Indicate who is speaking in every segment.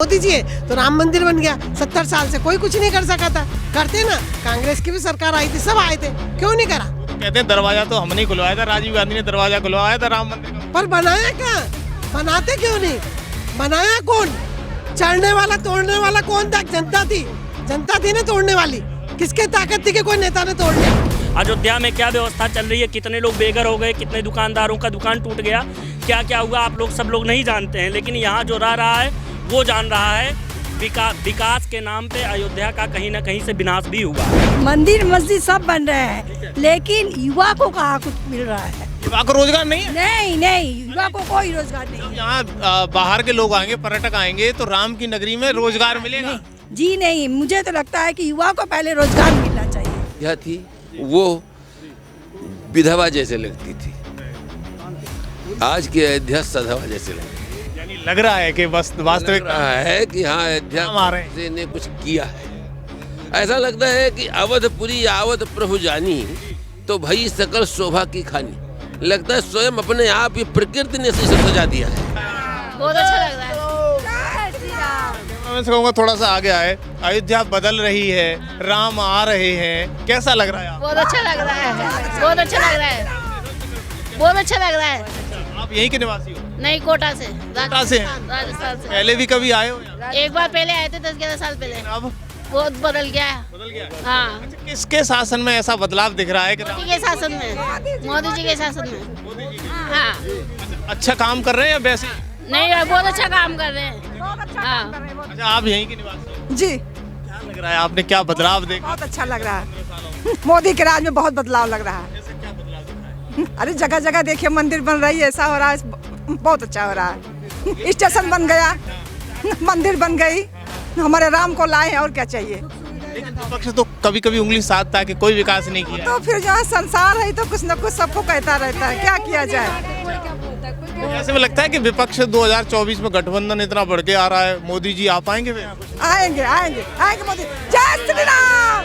Speaker 1: मोदी जी है तो राम मंदिर बन गया। 70 साल से कोई कुछ नहीं कर सका था, करते ना। कांग्रेस की भी सरकार आई थी, सब आए थे, क्यों नहीं करा?
Speaker 2: कहते हैं दरवाजा तो हमने ही खुलवाया था, राजीव गांधी ने दरवाजा खुलवाया था राम मंदिर का।
Speaker 1: पर बनाया क्या? बनाते क्यों नहीं? बनाया कौन? चढ़ने वाला तोड़ने वाला कौन था? जनता थी, जनता थी ना तोड़ने वाली। किसके ताकत थी कि कोई नेता ने तोड़ लिया?
Speaker 3: अयोध्या में क्या व्यवस्था चल रही है, कितने लोग बेघर हो गए, कितने दुकानदारों का दुकान टूट गया, क्या क्या हुआ आप लोग सब लोग नहीं जानते हैं, लेकिन यहाँ जो रह रहा है वो जान रहा है। विकास के नाम पे अयोध्या का कहीं ना कहीं से विनाश भी हुआ।
Speaker 4: मंदिर मस्जिद सब बन रहे हैं, लेकिन युवा को कहाँ कुछ मिल रहा है?
Speaker 2: युवा को रोजगार नहीं है?
Speaker 4: नहीं नहीं, युवा को कोई रोजगार नहीं है।
Speaker 2: यहाँ बाहर के लोग आएंगे, पर्यटक आएंगे तो राम की नगरी में रोजगार मिलेगा?
Speaker 4: नहीं, जी नहीं, मुझे तो लगता है कि युवा को पहले रोजगार मिलना चाहिए।
Speaker 5: यह थी वो विधवा जैसे लगती थी, आज की अयोध्या सधवा जैसे लगती है।
Speaker 2: यानी लग रहा है कि बस वास्तविक
Speaker 5: लग रहा है कि हाँ अयोध्या ने कुछ किया है। ऐसा लगता है कि अवधपुरी आवत प्रभु जानी, तो भई सकल शोभा की खानी। लगता है स्वयं अपने आप ही प्रकृति ने इसे सजा दिया है।
Speaker 6: बहुत अच्छा लग रहा है।
Speaker 2: मैं कहूँगा थोड़ा सा आगे आए, अयोध्या बदल रही है, राम आ रहे हैं, कैसा लग रहा है आपको?
Speaker 6: बहुत अच्छा लग रहा है, बहुत अच्छा लग रहा है, बहुत अच्छा लग रहा है।
Speaker 2: आप यहीं के निवासी हो?
Speaker 6: नहीं, कोटा से,
Speaker 2: कोटा से?
Speaker 6: राजस्थान से।
Speaker 2: पहले भी कभी आए हो यहाँ?
Speaker 6: एक बार पहले आए थे 10-11 साल पहले।
Speaker 2: अब
Speaker 6: बहुत बदल गया है।
Speaker 2: बदल गया?
Speaker 6: हाँ,
Speaker 2: अच्छा, किसके शासन में ऐसा बदलाव दिख रहा है कि
Speaker 6: मोदी के शासन में, मोदी जी के शासन में। हाँ,
Speaker 2: अच्छा काम कर रहे हैं या वैसे?
Speaker 6: नहीं, बहुत अच्छा काम कर रहे हैं। हाँ,
Speaker 2: अच्छा, आप यहीं के निवासी हो?
Speaker 7: जी,
Speaker 2: क्या लग रहा है, आपने क्या बदलाव देखा?
Speaker 7: बहुत अच्छा लग रहा है। मोदी के राज में बहुत बदलाव लग रहा है। अरे जगह जगह देखिए मंदिर बन रही है, ऐसा हो रहा है, बहुत अच्छा हो रहा है। स्टेशन बन गया, मंदिर बन गई, हमारे राम को लाए हैं, और क्या चाहिए?
Speaker 2: लेकिन विपक्ष तो कभी कभी उंगली साधता है कि कोई विकास नहीं किया।
Speaker 7: तो फिर जहाँ संसार है तो कुछ न कुछ सबको कहता रहता है, क्या किया जाए?
Speaker 2: ऐसे में लगता है कि विपक्ष 2024 में गठबंधन इतना बढ़ के आ रहा है, मोदी जी आ पाएंगे फिर?
Speaker 7: आएंगे आएंगे आएंगे मोदी। जय श्री राम,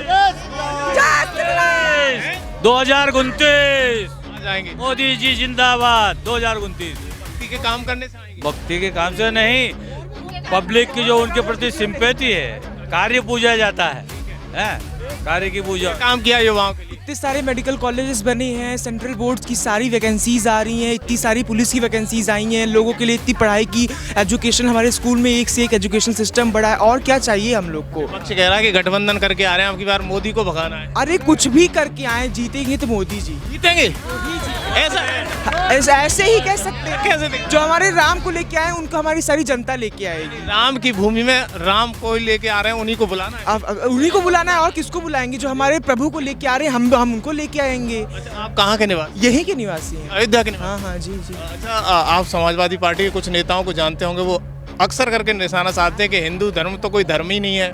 Speaker 7: जय श्री राम।
Speaker 3: 2029
Speaker 2: जाएंगे।
Speaker 3: मोदी जी जिंदाबाद। 2029
Speaker 2: भक्ति के काम करने से आएंगे?
Speaker 3: भक्ति के काम से नहीं, पब्लिक की जो उनके प्रति सिंपैथी है, कार्य पूजा जाता है, कार्य की पूजा।
Speaker 2: काम किया युवाओं के लिए?
Speaker 8: इतने सारे मेडिकल कॉलेजेस बने हैं, सेंट्रल बोर्ड की सारी वैकेंसीज आ रही हैं, इतनी सारी पुलिस की वैकेंसीज आई हैं, लोगों के लिए इतनी पढ़ाई की, एजुकेशन, हमारे स्कूल में एक से एक एजुकेशन सिस्टम बढ़ा है, और क्या चाहिए हम लोग को?
Speaker 2: विपक्ष कह रहा है कि गठबंधन करके आ रहे हैं, अब की बार मोदी को भगाना है।
Speaker 8: अरे कुछ भी करके आए, जीतेंगे तो मोदी जी
Speaker 2: जीतेंगे? ऐसा
Speaker 8: ऐसे ही कह सकते हैं।
Speaker 2: कैसे?
Speaker 8: जो हमारे राम को लेके आए उनको हमारी सारी जनता लेके आएगी।
Speaker 2: राम की भूमि में राम को लेके आ रहे हैं, उन्हीं को बुलाना है।
Speaker 8: अब उन्हीं को बुलाना है, और किसको बुलाएंगे? जो हमारे प्रभु को लेके आ रहे हैं, हम उनको लेके आएंगे।
Speaker 2: अच्छा, आप कहाँ के निवासी?
Speaker 8: यहीं के निवासी हैं।
Speaker 2: अयोध्या के निवासी?
Speaker 8: हाँ हाँ, जी जी।
Speaker 2: अच्छा, आप समाजवादी पार्टी के कुछ नेताओं को जानते होंगे, वो अक्सर करके निशाना साधते हैं कि हिंदू धर्म तो कोई धर्म ही नहीं है।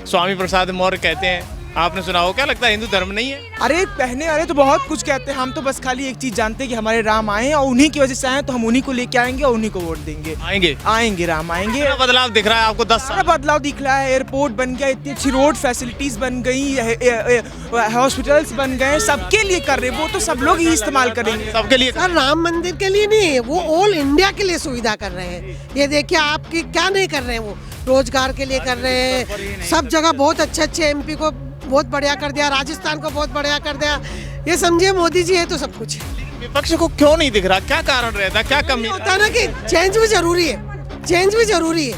Speaker 2: स्वामी प्रसाद मौर्य कहते हैं, आपने सुना हो, क्या लगता है हिंदू धर्म नहीं है?
Speaker 8: अरे कहने वाले तो बहुत कुछ कहते हैं, हम तो बस खाली एक चीज जानते हैं कि हमारे राम आए हैं, और उन्हीं की वजह से आए हैं, तो हम उन्हीं को लेके आएंगे और उन्हीं को वोट देंगे। आएंगे राम आएंगे।
Speaker 2: क्या बदलाव दिख रहा है आपको? 10 साल
Speaker 8: बदलाव दिख रहा है, एयरपोर्ट बन गया, इतनी अच्छी रोड फैसिलिटीज बन गई, हॉस्पिटल्स बन गए, सबके लिए कर रहे हैं, वो तो सब लोग ही इस्तेमाल करेंगे।
Speaker 2: सबके लिए?
Speaker 1: सर, राम मंदिर के लिए नहीं है, वो ऑल इंडिया के लिए सुविधा कर रहे हैं। ये देखिए आपकी क्या नहीं कर रहे हैं, वो रोजगार के लिए कर रहे हैं, सब जगह बहुत अच्छे एमपी को बहुत बढ़िया कर दिया, राजस्थान को बहुत बढ़िया कर दिया। ये समझिए मोदी जी है तो सब कुछ है।
Speaker 2: विपक्ष को क्यों नहीं दिख रहा? क्या कारण रहता है, क्या कमी
Speaker 1: होता है ना कि चेंज भी जरूरी है, चेंज भी जरूरी है,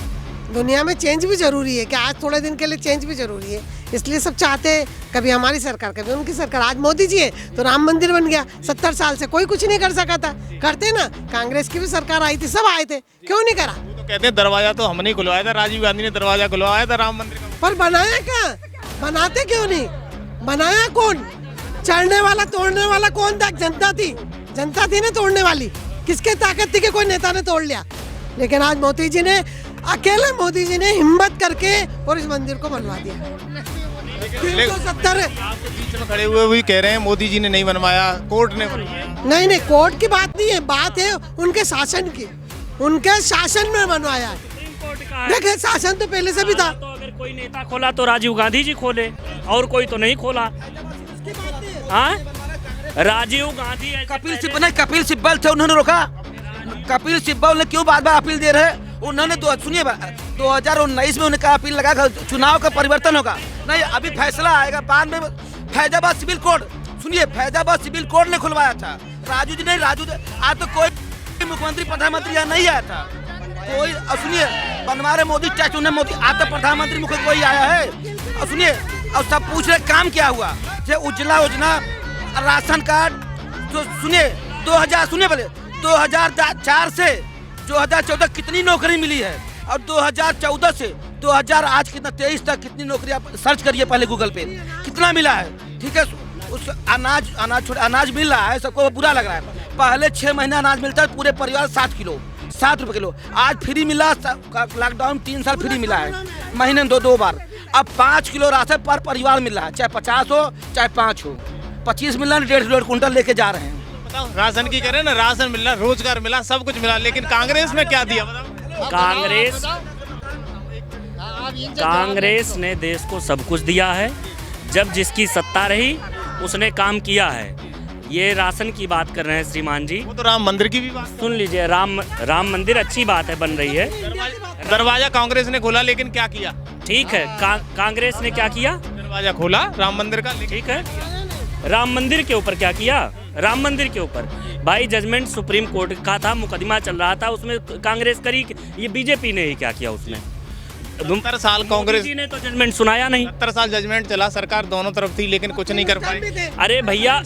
Speaker 1: दुनिया में चेंज भी जरूरी है, कि आज थोड़े दिन के लिए चेंज भी जरूरी है, इसलिए सब चाहते हैं, कभी हमारी सरकार कभी उनकी सरकार। आज मोदी जी है तो राम मंदिर बन गया। 70 साल से कोई कुछ नहीं कर सका था, करते ना। कांग्रेस की भी सरकार आई थी, सब आए थे, क्यों नहीं करा?
Speaker 2: तो कहते हैं दरवाजा तो हमने ही खुलवाया था, राजीव गांधी ने दरवाजा खुलवाया था राम मंदिर का।
Speaker 1: पर बनाया क्या? बनाते क्यों नहीं? बनाया कौन? चढ़ने वाला तोड़ने वाला कौन था? जनता थी, जनता थी ना तोड़ने वाली। किसके ताकत थी कि कोई नेता ने तोड़ लिया? लेकिन आज मोदी जी ने, अकेले मोदी जी ने हिम्मत करके और इस मंदिर को बनवा दिया। 370
Speaker 2: आपके बीच में खड़े हुए भी कह रहे हैं मोदी जी ने नहीं बनवाया, कोर्ट ने बनवाया।
Speaker 1: नहीं, कोर्ट की बात नहीं है, बात है उनके शासन की, उनके शासन में बनवाया है। देखिए, शासन तो पहले से भी था।
Speaker 3: तो अगर कोई नेता खोला तो राजीव गांधी जी खोले, और कोई तो नहीं खोला। हाँ, राजीव गांधी
Speaker 9: कपिल सिब्बल थे, उन्होंने रोका। कपिल सिब्बल ने क्यों बार बार अपील दे रहे हैं? उन्होंने तो सुनिए, 2019 में उन्हें अपील लगा कर चुनाव का परिवर्तन होगा। नहीं, अभी फैसला आएगा बाद में। फैजाबाद सिविल कोड, सुनिए, फैजाबाद सिविल कोड ने खुलवाया था। राजू जी नहीं, आज तो कोई मुख्यमंत्री प्रधानमंत्री यहाँ नहीं आया था कोई। और सुनिए, बनवा रहे मोदी टैक्स, उन्हें मोदी आज तक प्रधानमंत्री मुख्य कोई आया है? और सुनिए, और सब पूछ रहे काम क्या हुआ, जो उज्ज्वला योजना, राशन कार्ड, तो सुनिए 2004 से 2014 कितनी नौकरी मिली है, और 2014 से 2000 आज कितना 23 तक कितनी नौकरी, आप सर्च करिए पहले गूगल पे, कितना मिला है। ठीक है, उस अनाज मिल रहा है, सबको बुरा लग रहा है। पहले 6 महीना अनाज मिलता है पूरे परिवार 7 रुपए किलो। आज फ्री मिला, लॉकडाउन 3 साल फ्री मिला है, महीने में 2 बार। अब 5 किलो राशन पर परिवार मिल रहा है, चाहे 50 हो चाहे 5 हो। 25 मिल रहा है, 1.5 कुंटल लेके जा रहे हैं।
Speaker 2: राशन की करें ना, राशन मिल रहा, रोजगार मिला, सब कुछ मिला, लेकिन कांग्रेस ने क्या दिया बताओ?
Speaker 3: कांग्रेस ने देश को सब कुछ दिया है। जब जिसकी सत्ता रही उसने काम किया है। ये राशन की बात कर रहे हैं श्रीमान जी,
Speaker 2: वो तो राम मंदिर की भी बात
Speaker 3: सुन लीजिए। राम मंदिर अच्छी बात है, बन रही है।
Speaker 2: दरवाजा कांग्रेस ने खोला, लेकिन क्या किया?
Speaker 3: ठीक है, कांग्रेस ने क्या किया?
Speaker 2: दरवाजा खोला राम मंदिर का,
Speaker 3: ठीक है। राम मंदिर के ऊपर क्या किया? राम मंदिर के ऊपर भाई जजमेंट सुप्रीम कोर्ट का था, मुकदमा चल रहा था, उसमें कांग्रेस करी, ये बीजेपी ने ही क्या किया उसमें?
Speaker 2: 70 साल कांग्रेस
Speaker 3: जी ने तो जजमेंट सुनाया नहीं।
Speaker 2: 70 साल जजमेंट चला, सरकार दोनों तरफ थी, लेकिन कुछ नहीं कर पाई।
Speaker 3: अरे भैया,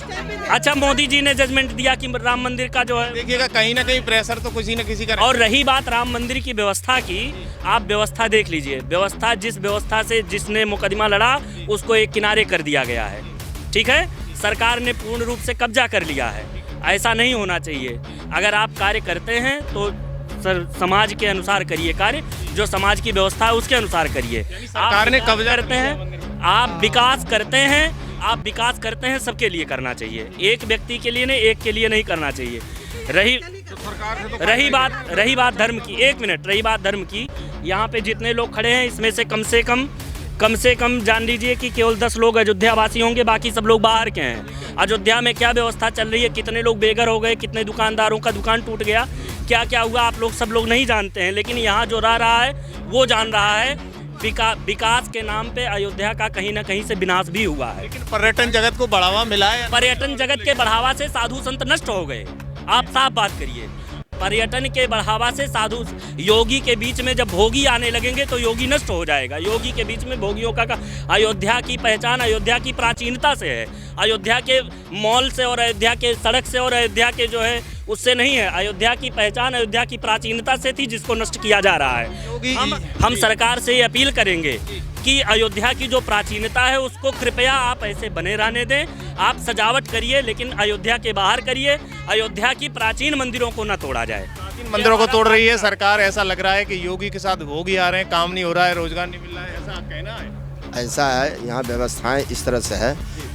Speaker 3: अच्छा मोदी जी ने जजमेंट दिया कि राम मंदिर का जो है,
Speaker 2: देखिएगा कहीं ना कहीं प्रेशर तो किसी न किसी का।
Speaker 3: और रही बात राम मंदिर की व्यवस्था की, आप व्यवस्था देख लीजिए। व्यवस्था, जिस व्यवस्था से जिसने मुकदमा लड़ा उसको एक किनारे कर दिया गया है। ठीक है, सरकार ने पूर्ण रूप से कब्जा कर लिया है। ऐसा नहीं होना चाहिए। अगर आप कार्य करते हैं तो समाज के अनुसार करिए कार्य, जो समाज की व्यवस्था है उसके अनुसार करिए।
Speaker 2: सरकार ने कब्जा
Speaker 3: करते हैं, आप विकास करते हैं, सबके लिए करना चाहिए, एक व्यक्ति के लिए नहीं, एक के लिए नहीं करना चाहिए। रही बात धर्म की, 1 मिनट, रही बात धर्म की, यहाँ पे जितने लोग खड़े हैं इसमें से कम से कम जान लीजिए कि केवल 10 लोग अयोध्या वासी होंगे, बाकी सब लोग बाहर के हैं। अयोध्या में क्या व्यवस्था चल रही है, कितने लोग बेघर हो गए, कितने दुकानदारों का दुकान टूट गया, क्या क्या हुआ, आप लोग सब लोग नहीं जानते हैं। लेकिन यहाँ जो रह रहा है वो जान रहा है। विकास के नाम पे अयोध्या का कहीं ना कहीं से विनाश भी हुआ है।
Speaker 2: लेकिन पर्यटन जगत को बढ़ावा मिला है।
Speaker 3: पर्यटन जगत के बढ़ावा से साधु संत नष्ट हो गए। आप साफ बात करिए, पर्यटन के बढ़ावा से साधु योगी के बीच में जब भोगी आने लगेंगे तो योगी नष्ट हो जाएगा। योगी के बीच में भोगियों का अयोध्या की पहचान अयोध्या की प्राचीनता से है, अयोध्या के मॉल से और अयोध्या के सड़क से और अयोध्या के जो है उससे नहीं है। अयोध्या की पहचान अयोध्या की प्राचीनता से थी, जिसको नष्ट किया जा रहा है। हम सरकार से ये अपील करेंगे कि अयोध्या की जो प्राचीनता है उसको कृपया आप ऐसे बने रहने दें। आप सजावट करिए, लेकिन अयोध्या के बाहर करिए। अयोध्या की प्राचीन मंदिरों को न तोड़ा जाए।
Speaker 2: प्राचीन मंदिरों को तोड़ रही है सरकार। ऐसा लग रहा है कि योगी के साथ भोगी आ रहे हैं, काम नहीं हो रहा है, रोजगार नहीं मिल रहा है, ऐसा कहना है।
Speaker 10: ऐसा है, यहाँ व्यवस्थाएं इस तरह से है,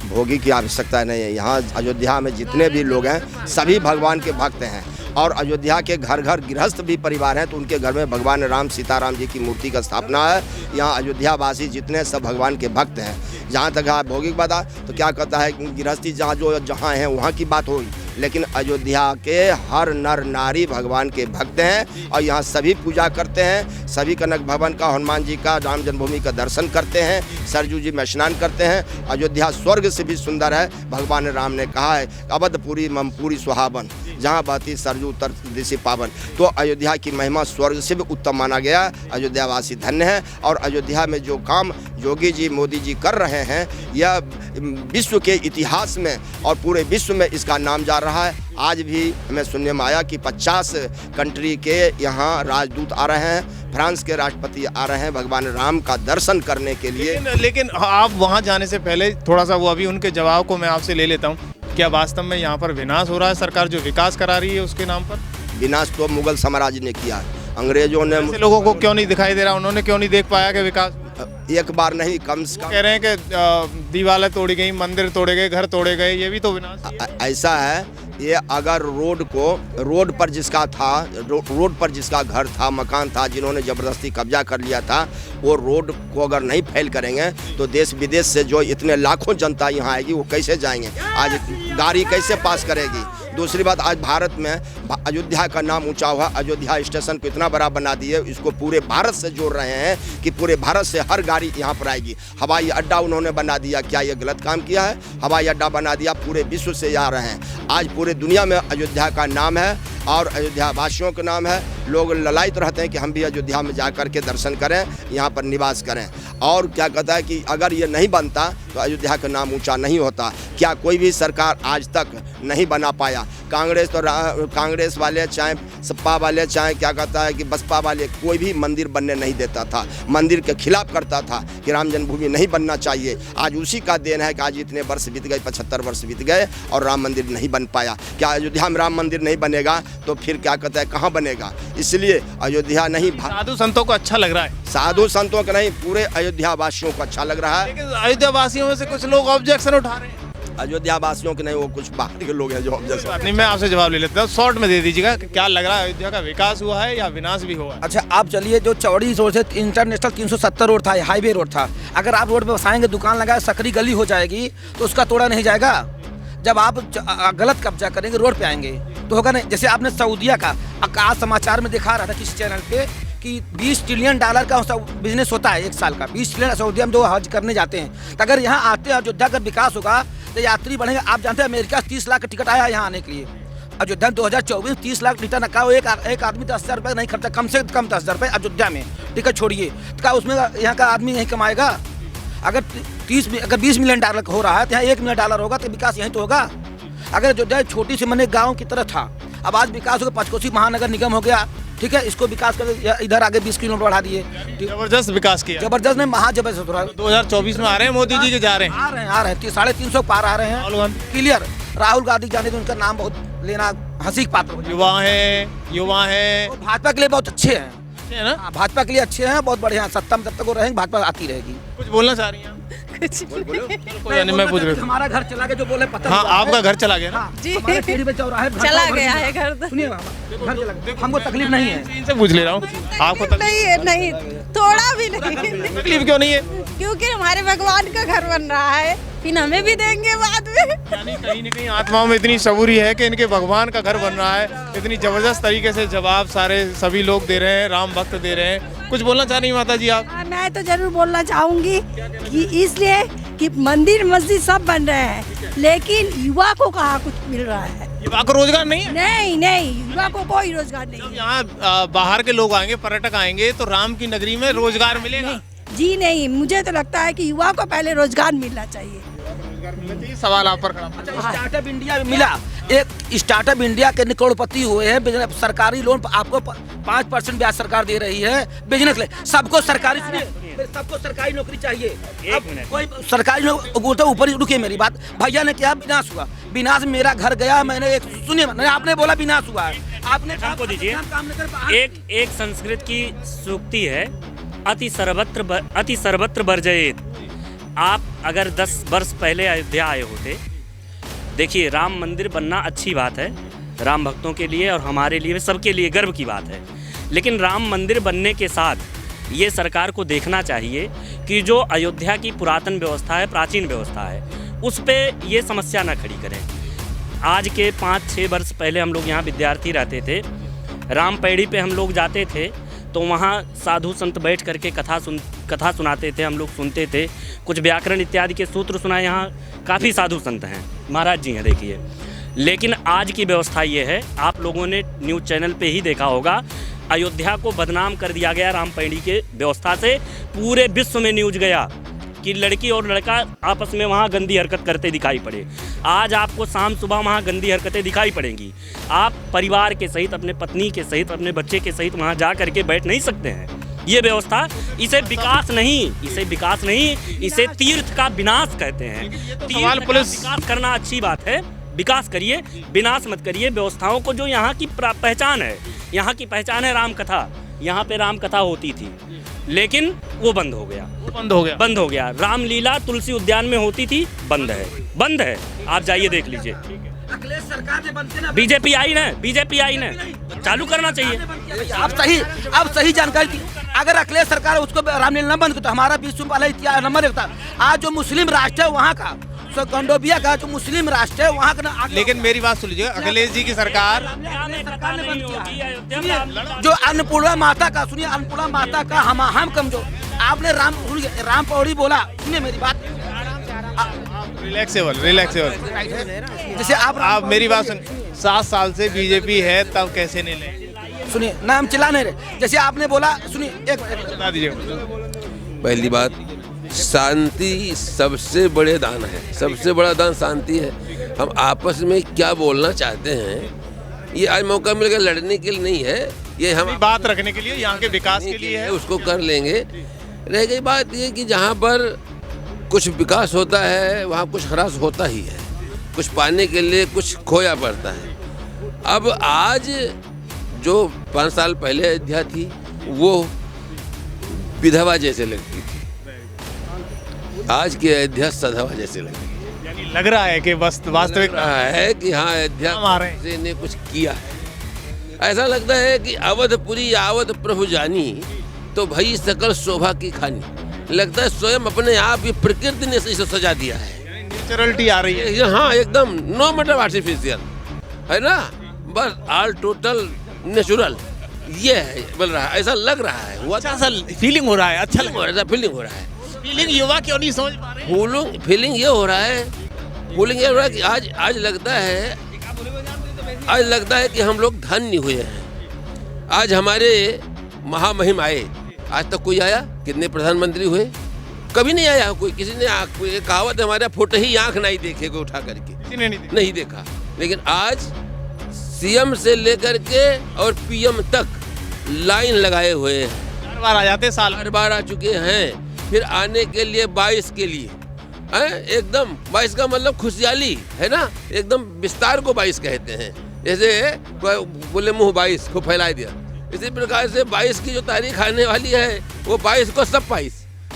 Speaker 10: भोगी की आवश्यकता नहीं है। यहाँ अयोध्या में जितने भी लोग हैं सभी भगवान के भक्त हैं, और अयोध्या के घर घर गृहस्थ भी परिवार हैं, तो उनके घर में भगवान राम सीताराम जी की मूर्ति का स्थापना है। यहाँ अयोध्यावासी जितने सब भगवान के भक्त हैं। जहाँ तक है भोगी की बात तो क्या कहता है, गृहस्थी जहाँ हैं वहाँ की बात होगी, लेकिन अयोध्या के हर नर नारी भगवान के भक्त हैं, और यहाँ सभी पूजा करते हैं। सभी कनक भवन का, हनुमान जी का, राम जन्मभूमि का दर्शन करते हैं, सरजू जी में स्नान करते हैं। अयोध्या स्वर्ग से भी सुंदर है। भगवान राम ने कहा है, अवधपुरी ममपुरी सुहावन, जहाँ बहती सरजू उत्तर दिशा पावन। तो अयोध्या की महिमा स्वर्ग से भी उत्तम माना गया। अयोध्यावासी धन्य है, और अयोध्या में जो काम योगी जी मोदी जी कर रहे हैं, यह विश्व के इतिहास में और पूरे विश्व में इसका नाम जा रहा है। आज भी हमें सुनने में आया कि 50 कंट्री के यहाँ राजदूत आ रहे हैं, फ्रांस के राष्ट्रपति आ रहे हैं भगवान राम का दर्शन करने के लिए।
Speaker 2: लेकिन आप वहाँ जाने से पहले थोड़ा सा वो अभी उनके जवाब को मैं आपसे ले लेता हूँ। क्या वास्तव में यहाँ पर विनाश हो रहा है? सरकार जो विकास करा रही है उसके नाम पर
Speaker 10: विनाश तो मुगल साम्राज्य ने किया है। अंग्रेजों ने
Speaker 2: लोगों को क्यों नहीं दिखाई दे रहा? उन्होंने क्यों नहीं देख पाया कि विकास
Speaker 10: एक बार नहीं, कम से कम
Speaker 2: कह रहे हैं कि दीवारें तोड़ी गई, मंदिर तोड़े गए, घर तोड़े गए, ये भी तो विनाश।
Speaker 10: ऐसा है, ये अगर रोड पर जिसका था, रोड पर जिसका घर था, मकान था, जिन्होंने ज़बरदस्ती कब्जा कर लिया था, वो रोड को अगर नहीं फैल करेंगे तो देश विदेश से जो इतने लाखों जनता यहाँ आएगी वो कैसे जाएंगे? आज गाड़ी कैसे पास करेगी? दूसरी बात, आज भारत में अयोध्या का नाम ऊंचा हुआ। अयोध्या स्टेशन को इतना बड़ा बना दिए, इसको पूरे भारत से जोड़ रहे हैं कि पूरे भारत से हर गाड़ी यहाँ पर आएगी। हवाई अड्डा उन्होंने बना दिया, क्या ये गलत काम किया है? हवाई अड्डा बना दिया, पूरे विश्व से आ रहे हैं। आज पूरे दुनिया में अयोध्या का नाम है और अयोध्या वासियों का नाम है। लोग ललायित रहते हैं कि हम भी अयोध्या में जा कर के दर्शन करें, यहाँ पर निवास करें। और क्या कहता है कि अगर ये नहीं बनता तो अयोध्या का नाम ऊंचा नहीं होता। क्या कोई भी सरकार आज तक नहीं बना पाया? कांग्रेस तो कांग्रेस वाले चाहे सपा वाले चाहे क्या कहता है कि बसपा वाले, कोई भी मंदिर बनने नहीं देता था, मंदिर के खिलाफ करता था कि राम जन्मभूमि नहीं बनना चाहिए। आज उसी का देन है कि आज इतने वर्ष बीत गए, 75 वर्ष बीत गए और राम मंदिर नहीं बन पाया। क्या अयोध्या में राम मंदिर नहीं बनेगा तो फिर क्या कहता है कहाँ बनेगा? इसलिए अयोध्या नहीं,
Speaker 2: साधु संतों को अच्छा लग रहा है।
Speaker 10: साधु संतों का नहीं, पूरे अयोध्या वासियों को अच्छा लग रहा है।
Speaker 2: लेकिन अयोध्या वासियों में से कुछ लोग ऑब्जेक्शन उठा रहे हैं।
Speaker 10: अयोध्या वासियों के नहीं, वो कुछ बाहर के लोग हैं जो ऑब्जेक्शन।
Speaker 2: नहीं, मैं आपसे जवाब ले लेता हूँ, शॉर्ट में दे दीजिएगा। क्या लग रहा है, अयोध्या का विकास हुआ है या विनाश भी हुआ है?
Speaker 9: अच्छा, आप चलिए, जो चौड़ी रोड से इंटरनेशनल 370 रोड था, हाईवे रोड था, अगर आप रोड पे बसाएंगे, दुकान लगाए, सकरी गली हो जाएगी तो उसका तोड़ा नहीं जाएगा। जब आप गलत कब्जा करेंगे, रोड पे आएंगे तो होगा नहीं। जैसे आपने सऊदिया का आज समाचार में दिखा रहा था किसी चैनल पे कि 20 ट्रिलियन डॉलर का बिजनेस होता है एक साल का। 20 ट्रिलियन सऊदिया में जो हज करने जाते हैं, तो अगर यहाँ आते हैं, अयोध्या का विकास होगा तो यात्री बढ़ेंगे। आप जानते हैं अमेरिका 30 लाख का टिकट आया यहाँ आने के लिए। अयोध्या 2024 30 लाख टिकट रखा हो, एक आदमी 10,000 रुपये नहीं खर्चा, कम से कम 10,000 रुपये अयोध्या में टिकट छोड़िए, तो क्या उसमें यहाँ का आदमी नहीं कमाएगा? अगर 20 मिलियन डॉलर हो रहा है तो यहाँ 1 मिलियन डॉलर होगा तो विकास यहीं तो होगा। अगर अयोध्या छोटी सी मैंने गाँव की तरह था, अब आज विकास हो गया, पंचकोशी महानगर निगम हो गया, ठीक है, इसको विकास कर इधर आगे 20 किलोमीटर बढ़ा दिए।
Speaker 2: जबरदस्त विकास किया,
Speaker 9: जबरदस्त नहीं, महाजबरदस्त हो रहा है।
Speaker 2: 2024 में आ रहे हैं मोदी जी के, जा रहे हैं,
Speaker 9: आ रहे हैं 350 पार आ रहे हैं क्लियर। राहुल गांधी जाने तो उनका नाम बहुत लेना हंसी की पात्र।
Speaker 2: युवा है
Speaker 9: भाजपा के लिए बहुत अच्छे हैं
Speaker 2: ना,
Speaker 9: भाजपा के लिए अच्छे हैं, बहुत बढ़िया। सत्ता में जब तक वो रहेंगे भाजपा आती रहेगी।
Speaker 2: कुछ बोलना चाह रही हैं? मैं पूछ रहा हूँ।
Speaker 9: हमारा घर चला गया जो बोले पता।
Speaker 2: हाँ, आपका घर चला गया ना?
Speaker 4: जी,
Speaker 7: चला गया है घर।
Speaker 9: सुनिए, घर चला गया, हमको तकलीफ नहीं है।
Speaker 2: इनसे पूछ ले रहा हूँ, आपको
Speaker 4: नहीं, थोड़ा भी नहीं।
Speaker 2: तकलीफ क्यों नहीं है?
Speaker 4: क्योंकि हमारे भगवान का घर बन रहा है, फिर हमें भी देंगे बाद में।
Speaker 2: यानी कहीं न कहीं आत्माओं में इतनी सबूरी है कि इनके भगवान का घर बन रहा है। इतनी जबरदस्त तरीके से जवाब सभी लोग दे रहे हैं, राम भक्त दे रहे हैं। कुछ बोलना चाह रही माता जी आप?
Speaker 4: मैं तो जरूर बोलना चाहूंगी कि इसलिए कि मंदिर मस्जिद सब बन रहे हैं, लेकिन युवा को कहाँ कुछ मिल रहा है?
Speaker 2: युवा को रोजगार नहीं है?
Speaker 4: नहीं, युवा को कोई रोजगार नहीं है।
Speaker 2: यहाँ बाहर के लोग आएंगे, पर्यटक आएंगे तो राम की नगरी में रोजगार मिलेगा?
Speaker 4: जी नहीं, मुझे तो लगता है कि युवा को पहले रोजगार मिलना चाहिए।
Speaker 2: सवाल आप पर खड़ा।
Speaker 9: स्टार्टअप इंडिया मिला, एक स्टार्टअप इंडिया के करोड़पति हुए हैं। सरकारी लोन आपको 5% ब्याज सरकार दे रही है बिजनेस ले। सबको सरकारी नौकरी चाहिए। कोई सरकारी नौकरी ऊपर ही रुके। मेरी बात, भैया ने क्या विनाश हुआ? विनाश मेरा घर गया, मैंने सुनिए, आपने बोला विनाश हुआ है, आपने
Speaker 3: हमको दीजिए। एक संस्कृत की सूक्ति है, अति सर्वत्र वर्जयेत। आप अगर 10 वर्ष पहले अयोध्या आए होते, देखिए राम मंदिर बनना अच्छी बात है, राम भक्तों के लिए और हमारे लिए, सबके लिए गर्व की बात है। लेकिन राम मंदिर बनने के साथ ये सरकार को देखना चाहिए कि जो अयोध्या की पुरातन व्यवस्था है, प्राचीन व्यवस्था है, उस पर ये समस्या ना खड़ी करें। आज के 5-6 वर्ष पहले हम लोग यहाँ विद्यार्थी रहते थे, राम पैड़ी पे हम लोग जाते थे तो वहाँ साधु संत बैठ करके कथा सुनाते थे, हम लोग सुनते थे, कुछ व्याकरण इत्यादि के सूत्र सुनाए। यहाँ काफ़ी साधु संत हैं, महाराज जी हैं, देखिए। लेकिन आज की व्यवस्था ये है, आप लोगों ने न्यूज़ चैनल पे ही देखा होगा, अयोध्या को बदनाम कर दिया गया रामपैड़ी के व्यवस्था से। पूरे विश्व में न्यूज़ गया कि लड़की और लड़का आपस में वहाँ गंदी हरकत करते दिखाई पड़े। आज आपको शाम सुबह वहाँ गंदी हरकतें दिखाई पड़ेंगी। आप परिवार के सहित, अपने पत्नी के सहित, अपने बच्चे के सहित वहाँ जा करके बैठ नहीं सकते हैं। ये व्यवस्था, इसे विकास नहीं, इसे तीर्थ का विनाश कहते हैं।
Speaker 2: सवाल पुलिस,
Speaker 3: विकास करना अच्छी बात है, विकास करिए, विनाश मत करिए। व्यवस्थाओं को, जो यहाँ की पहचान है, यहाँ की पहचान है राम कथा। यहाँ पे राम कथा होती थी, लेकिन वो बंद हो गया। रामलीला तुलसी उद्यान में होती थी, बंद है। आप जाइए देख लीजिए।
Speaker 9: अखिलेश सरकार ने बंद किया,
Speaker 3: बीजेपी आई ना, चालू करना चाहिए।
Speaker 9: आप सही जानकारी थी। अगर अखिलेश सरकार उसको रामलीला न बंद करता, हमारा 20 वाला नंबर देखता। आज जो मुस्लिम राष्ट्र है वहाँ का गंडोबिया का जो मुस्लिम राष्ट्र है वहाँ का ना
Speaker 2: लेकिन मेरी बात सुन लीजिए, अखिलेश जी की सरकार
Speaker 9: जो अन्नपूर्णा माता का, सुनिए, अन्नपूर्णा माता का हम कमजोर। आपने राम पौड़ी बोला, सुनिए मेरी बात,
Speaker 2: रिलैक्सेबल
Speaker 9: जैसे
Speaker 2: आप मेरी बात सुन, 7 साल से बीजेपी है, तब कैसे नहीं ले?
Speaker 9: सुनिए, नाम चिल्ला नहीं रहे, जैसे आपने बोला, सुनिए एक
Speaker 2: बता दीजिए।
Speaker 5: पहली बात, शांति सबसे बड़े दान है, सबसे बड़ा दान शांति है। हम आपस में क्या बोलना चाहते हैं, ये आज मौका मिल गया, लड़ने के लिए नहीं है, ये हम
Speaker 2: बात रखने के लिए, यहाँ के विकास के लिए है,
Speaker 5: उसको कर लेंगे। रह गई बात ये कि जहाँ पर कुछ विकास होता है वहाँ कुछ ह्रास होता ही है, कुछ पाने के लिए कुछ खोया पड़ता है। अब आज जो 5 साल पहले अयोध्या थी वो विधवा जैसे लगती थी, आज की अयोध्या सधवा जैसे लगती है।
Speaker 2: यानी लग रहा है कि वास्तविक
Speaker 5: रहा है कि हाँ अयोध्या ने कुछ किया है। ऐसा लगता है कि अवधपुरी आवत प्रभु जानी, तो भई सकल शोभा की खानी। लगता है स्वयं अपने आप ये प्रकृति ने इसे सजा दिया है,
Speaker 2: नेचुरलिटी आ रही है।
Speaker 5: हाँ एकदम, नो मैटर आर्टिफिशियल, है ना, बस ऑल टोटल नेचुरल, ये है बोल रहा है, ऐसा लग रहा है।
Speaker 2: अच्छा सा फीलिंग हो रहा है, अच्छा
Speaker 5: लग रहा है, फीलिंग हो रहा है।
Speaker 2: फीलिंग युवा क्यों नहीं समझ पा रहे?
Speaker 5: फीलिंग ये हो रहा है कि आज लगता है कि हम लोग धन्य हुए हैं। आज हमारे महामहिम आए, आज तक कोई आया? कितने प्रधानमंत्री हुए? कभी नहीं आया कोई। किसी ने कहावत हमारा फोटो ही आंख नहीं देखेगा उठा करके, नहीं देखा। लेकिन आज सीएम से लेकर के और पीएम तक लाइन लगाए हुए हैं।
Speaker 2: हर बार आ जाते, साल
Speaker 5: हर बार आ चुके हैं, फिर आने के लिए 22 के लिए एकदम 22 का मतलब खुशहाली है ना, एकदम विस्तार को 22 कहते हैं। जैसे बोले मुंह 22 को फैला दिया, इसी प्रकार से 22 की जो तारीख आने वाली है वो 22 को सब 22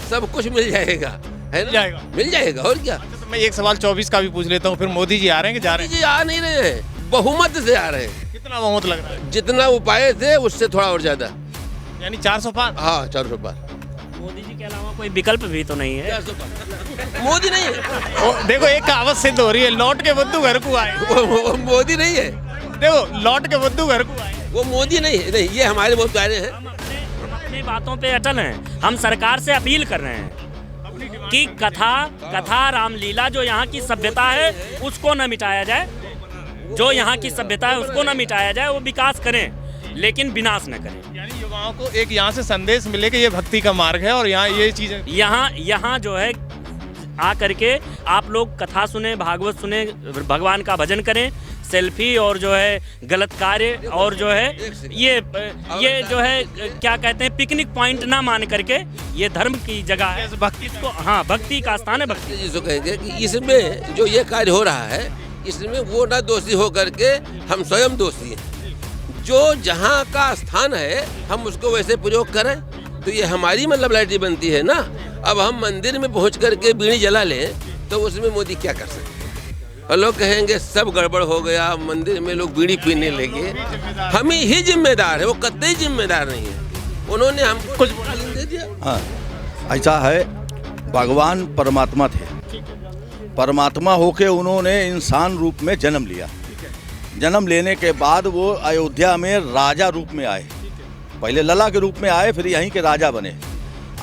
Speaker 5: सब कुछ मिल जाएगा, है ना, मिल जाएगा और क्या।
Speaker 2: तो मैं एक सवाल 24 का भी पूछ लेता हूँ, फिर मोदी जी आ रहे हैं कि जा रहे हैं?
Speaker 5: जी आ नहीं रहे हैं, बहुमत से आ रहे हैं।
Speaker 2: कितना बहुमत लग रहा है?
Speaker 5: जितना वो पाए थे उससे थोड़ा और ज्यादा,
Speaker 2: यानी 400 पार।
Speaker 5: हाँ 400 पार।
Speaker 3: मोदी जी के अलावा कोई विकल्प भी तो नहीं है।
Speaker 5: मोदी नहीं है।
Speaker 2: देखो एक कहावत सिद्ध हो रही है, लौट के बुद्धू घर को आए।
Speaker 5: वो मोदी नहीं है।
Speaker 2: देखो लौट के बुद्धू घर को आए,
Speaker 5: वो मोदी नहीं है। नहीं, ये हमारे बहुत प्यारे हैं।
Speaker 3: हम अपनी बातों पे अटल हैं। हम सरकार से अपील कर रहे हैं कि कथा रामलीला जो यहाँ की सभ्यता है उसको न मिटाया जाए, जो यहाँ की सभ्यता है उसको न मिटाया जाए। वो विकास करें लेकिन विनाश न करें।
Speaker 2: यानी युवाओं को एक यहाँ से संदेश मिले कि ये भक्ति का मार्ग है और यहाँ ये चीजें,
Speaker 3: यहाँ जो है आ करके आप लोग कथा सुने, भागवत सुने, भगवान का भजन करें। सेल्फी और जो है गलत कार्य और जो है ये जो है क्या कहते हैं पिकनिक पॉइंट ना मान करके ये धर्म की जगह है, भक्ति को, हाँ भक्ति का स्थान है। भक्ति
Speaker 5: जिसको कहेंगे कि इसमें जो ये कार्य हो रहा है इसमें वो ना दोषी हो करके हम स्वयं दोषी हैं। जो जहाँ का स्थान है हम उसको वैसे प्रयोग करें तो ये हमारी मतलब लाइटी बनती है ना। अब हम मंदिर में पहुँच करके बीड़ी जला लें तो उसमें मोदी क्या कर सकते हैं? और लोग कहेंगे सब गड़बड़ हो गया, मंदिर में लोग बीड़ी पीने लगे। हम ही जिम्मेदार है, वो कतई जिम्मेदार नहीं है। उन्होंने हमको कुछ दे दिया।
Speaker 11: हाँ ऐसा है, भगवान परमात्मा थे, परमात्मा होके उन्होंने इंसान रूप में जन्म लिया। जन्म लेने के बाद वो अयोध्या में राजा रूप में आए, पहले लला के रूप में आए, फिर यहीं के राजा बने।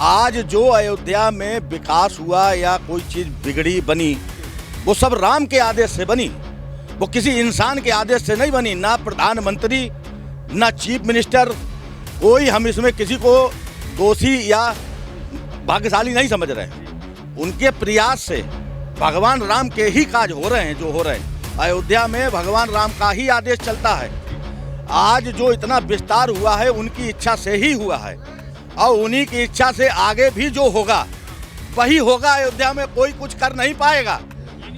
Speaker 11: आज जो अयोध्या में विकास हुआ या कोई चीज़ बिगड़ी बनी वो सब राम के आदेश से बनी, वो किसी इंसान के आदेश से नहीं बनी। ना प्रधानमंत्री ना चीफ मिनिस्टर, कोई हम इसमें किसी को दोषी या भाग्यशाली नहीं समझ रहे हैं। उनके प्रयास से भगवान राम के ही काज हो रहे हैं जो हो रहे हैं। अयोध्या में भगवान राम का ही आदेश चलता है। आज जो इतना विस्तार हुआ है उनकी इच्छा से ही हुआ है और उन्हीं की इच्छा से आगे भी जो होगा वही होगा। अयोध्या में कोई कुछ कर नहीं पाएगा,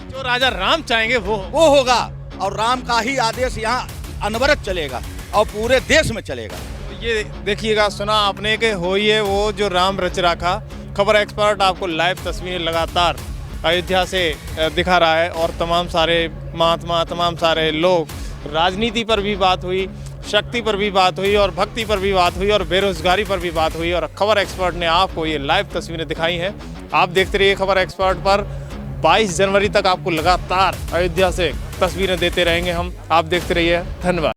Speaker 2: जो राजा राम चाहेंगे वो
Speaker 11: होगा और राम का ही आदेश यहाँ अनवरत चलेगा और पूरे देश में चलेगा।
Speaker 2: ये देखिएगा, सुना आपने कि होइए वो जो राम रच रखा। खबर एक्सपर्ट आपको लाइव तस्वीरें लगातार अयोध्या से दिखा रहा है और तमाम सारे महात्मा, तमाम सारे लोग, राजनीति पर भी बात हुई, शक्ति पर भी बात हुई और भक्ति पर भी बात हुई और बेरोजगारी पर भी बात हुई और खबर एक्सपर्ट ने आपको ये लाइव तस्वीरें दिखाई हैं। आप देखते रहिए खबर एक्सपर्ट पर। 22 जनवरी तक आपको लगातार अयोध्या से तस्वीरें देते रहेंगे हम। आप देखते रहिए। धन्यवाद।